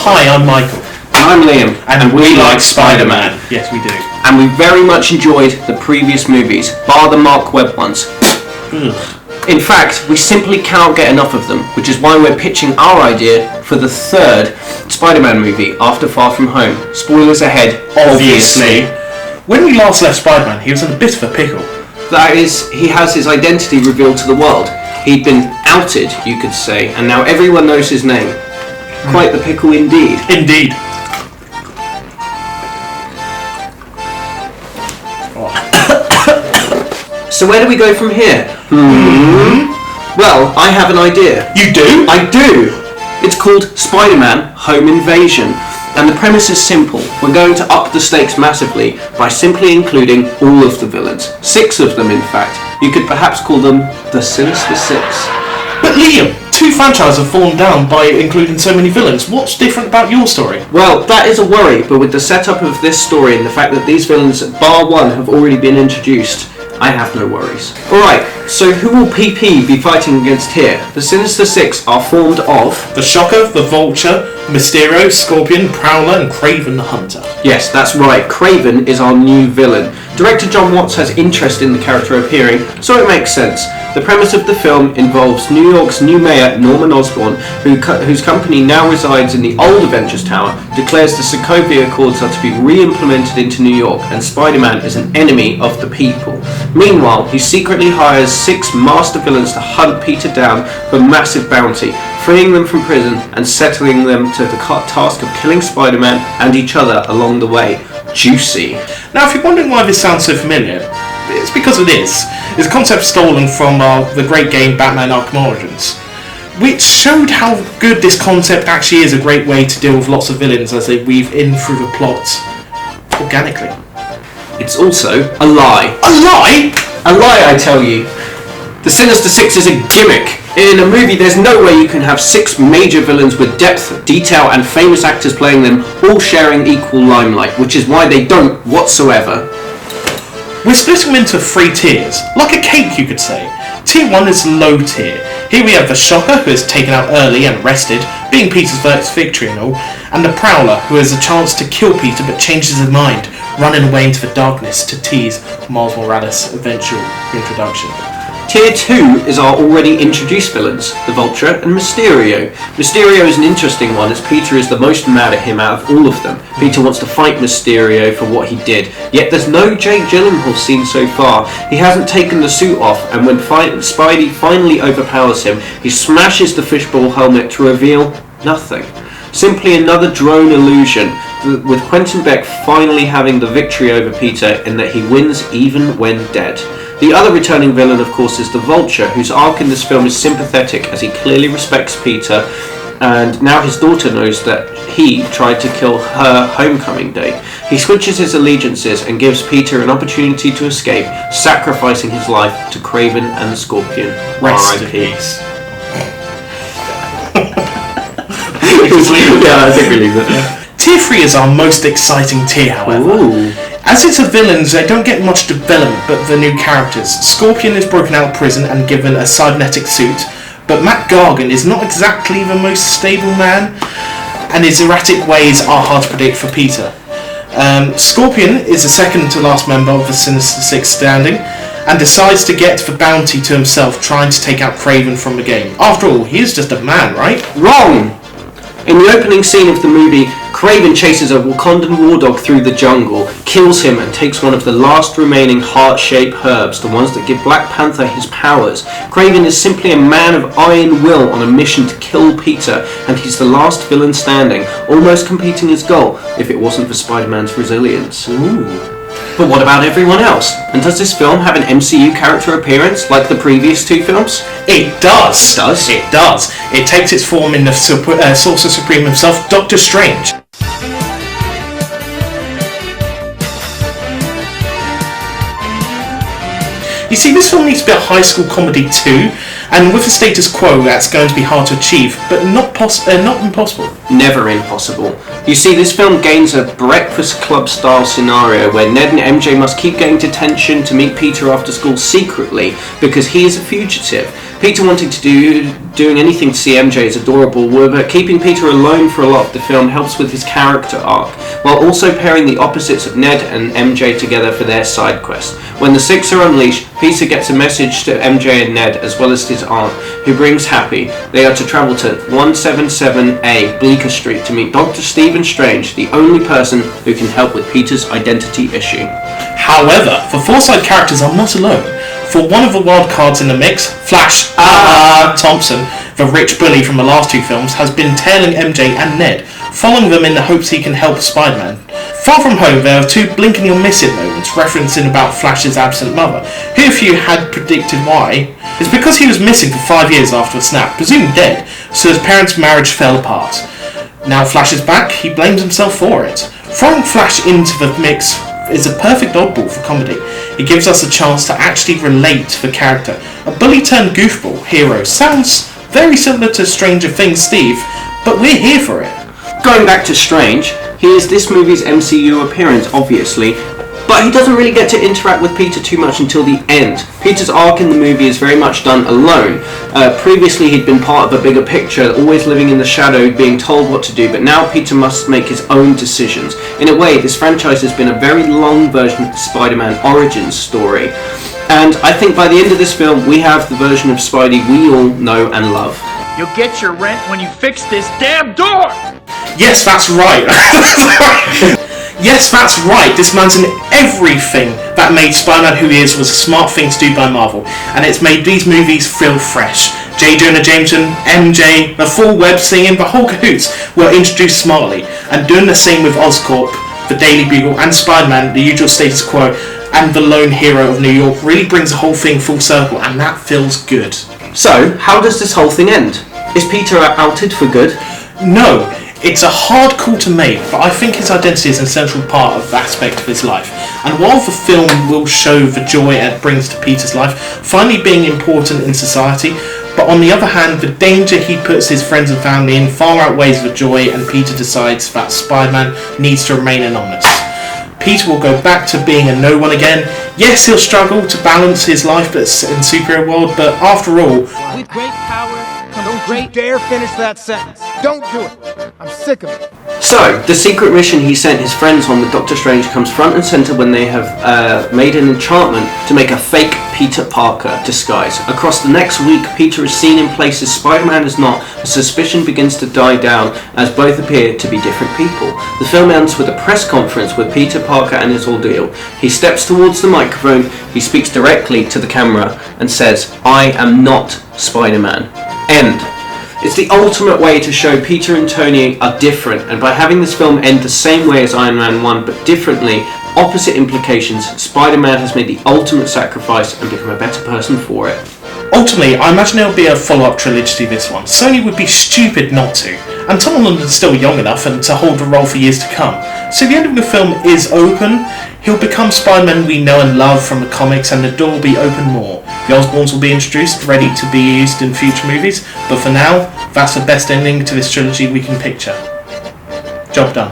Hi, I'm Michael. And I'm Liam. And we like Spider-Man. Yes, we do. And we very much enjoyed the previous movies, bar the Mark Webb ones. In fact, we simply cannot get enough of them, which is why we're pitching our idea for the third Spider-Man movie after Far From Home. Spoilers ahead, obviously. When we last left Spider-Man, he was in a bit of a pickle. That is, he has his identity revealed to the world. He'd been outed, you could say, and now everyone knows his name. Quite the pickle indeed. Indeed. So where do we go from here? Well, I have an idea. You do? I do! It's called Spider-Man Home Invasion. And the premise is simple. We're going to up the stakes massively by simply including all of the villains. 6 of them, in fact. You could perhaps call them the Sinister Six. But Liam, 2 franchises have fallen down by including so many villains. What's different about your story? Well, that is a worry, but with the setup of this story and the fact that these villains, bar one, have already been introduced, I have no worries. Alright, so who will PP be fighting against here? The Sinister Six are formed of... the Shocker, the Vulture, Mysterio, Scorpion, Prowler, and Kraven the Hunter. Yes, that's right. Kraven is our new villain. Director John Watts has interest in the character appearing, so it makes sense. The premise of the film involves New York's new mayor, Norman Osborn, whose company now resides in the old Avengers Tower, declares the Sokovia Accords are to be re-implemented into New York, and Spider-Man is an enemy of the people. Meanwhile, he secretly hires 6 master villains to hunt Peter down for massive bounty, freeing them from prison and settling them to the task of killing Spider-Man and each other along the way. Juicy. Now, if you're wondering why this sounds so familiar, it's because it is. It's a concept stolen from the great game Batman Arkham Origins, which showed how good this concept actually is a great way to deal with lots of villains as they weave in through the plot organically. It's also a lie. A lie? A lie, I tell you. The Sinister Six is a gimmick. In a movie, there's no way you can have 6 major villains with depth, detail, and famous actors playing them, all sharing equal limelight, which is why they don't whatsoever. We're splitting them into 3 tiers, like a cake you could say. Tier 1 is low tier. Here we have the Shocker, who is taken out early and arrested, being Peter's first victory and all, and the Prowler, who has a chance to kill Peter but changes his mind, running away into the darkness to tease Miles Morales' eventual introduction. Tier 2 is our already introduced villains, the Vulture and Mysterio. Mysterio is an interesting one as Peter is the most mad at him out of all of them. Peter wants to fight Mysterio for what he did, yet there's no Jake Gyllenhaal seen so far. He hasn't taken the suit off, and when Spidey finally overpowers him, he smashes the fishbowl helmet to reveal nothing. Simply another drone illusion, with Quentin Beck finally having the victory over Peter in that he wins even when dead. The other returning villain, of course, is the Vulture, whose arc in this film is sympathetic as he clearly respects Peter, and now his daughter knows that he tried to kill her homecoming day. He switches his allegiances and gives Peter an opportunity to escape, sacrificing his life to Kraven and the Scorpion. Rest in R.I.P. peace. Yeah, I think we leave it. Tier 3 is our most exciting tier, however. Ooh. As it's a villains, they don't get much development but the new characters. Scorpion is broken out of prison and given a cybernetic suit, but Matt Gargan is not exactly the most stable man, and his erratic ways are hard to predict for Peter. Scorpion is the second to last member of the Sinister Six standing, and decides to get the bounty to himself, trying to take out Kraven from the game. After all, he is just a man, right? Wrong! In the opening scene of the movie, Kraven chases a Wakandan war dog through the jungle, kills him and takes one of the last remaining heart-shaped herbs, the ones that give Black Panther his powers. Kraven is simply a man of iron will on a mission to kill Peter, and he's the last villain standing, almost completing his goal, if it wasn't for Spider-Man's resilience. Ooh. But what about everyone else? And does this film have an MCU character appearance like the previous 2 films? It does. It does. It takes its form in the Sorcerer Supreme himself, Doctor Strange. You see, this film needs to be a high school comedy too, and with the status quo, that's going to be hard to achieve, but not impossible. Never impossible. You see, this film gains a Breakfast Club style scenario where Ned and MJ must keep getting detention to meet Peter after school secretly because he is a fugitive. Peter wanting to doing anything to see MJ is adorable, but keeping Peter alone for a lot of the film helps with his character arc, while also pairing the opposites of Ned and MJ together for their side quest. When the Six are unleashed, Peter gets a message to MJ and Ned, as well as his aunt, who brings Happy. They are to travel to 177A Bleecker Street to meet Dr. Stephen Strange, the only person who can help with Peter's identity issue. However, the four side characters are not alone. For one of the wild cards in the mix, Flash Thompson, the rich bully from the last two films, has been tailing MJ and Ned, following them in the hopes he can help Spider-Man. Far from home, there are two blink and you'll miss it moments, referencing about Flash's absent mother, who, if you had predicted why, is because he was missing for 5 years after the snap, presumed dead, so his parents' marriage fell apart. Now Flash is back, he blames himself for it. Throwing Flash into the mix is a perfect oddball for comedy. It gives us a chance to actually relate to the character. A bully turned goofball hero sounds very similar to Stranger Things Steve, but we're here for it. Going back to Strange, he is this movie's MCU appearance, obviously, but he doesn't really get to interact with Peter too much until the end. Peter's arc in the movie is very much done alone. Previously he'd been part of a bigger picture, always living in the shadow, being told what to do, but now Peter must make his own decisions. In a way, this franchise has been a very long version of the Spider-Man origins story. And I think by the end of this film, we have the version of Spidey we all know and love. You'll get your rent when you fix this damn door! Yes, that's right. Yes, that's right. Dismantling everything that made Spider-Man who he is was a smart thing to do by Marvel, and it's made these movies feel fresh. J. Jonah Jameson, MJ, the full web singing, the whole cahoots were introduced smartly, and doing the same with Oscorp, the Daily Bugle, and Spider-Man, the usual status quo, and the lone hero of New York really brings the whole thing full circle, and that feels good. So, how does this whole thing end? Is Peter outed for good? No. It's a hard call to make, but I think his identity is an essential part of the aspect of his life. And while the film will show the joy it brings to Peter's life, finally being important in society, but on the other hand, the danger he puts his friends and family in far outweighs the joy, and Peter decides that Spider-Man needs to remain anonymous. Peter will go back to being a no one again. Yes, he'll struggle to balance his life in superhero world, but after all, with great power comes great... Don't you dare finish that sentence. Don't do it. I'm sick of it. So, the secret mission he sent his friends on with Doctor Strange comes front and centre when they have made an enchantment to make a fake Peter Parker disguise. Across the next week, Peter is seen in places Spider-Man is not, and suspicion begins to die down as both appear to be different people. The film ends with a press conference with Peter Parker and his ordeal. He steps towards the microphone, he speaks directly to the camera and says, "I am not Spider-Man." End. It's the ultimate way to show Peter and Tony are different, and by having this film end the same way as Iron Man 1 but differently, opposite implications, Spider-Man has made the ultimate sacrifice and become a better person for it. Ultimately, I imagine there'll be a follow-up trilogy to this one. Sony would be stupid not to, and Tom Holland is still young enough and to hold the role for years to come. So the end of the film is open. He'll become Spider-Man we know and love from the comics, and the door will be open more. The Osborns will be introduced, ready to be used in future movies, but for now, that's the best ending to this trilogy we can picture. Job done.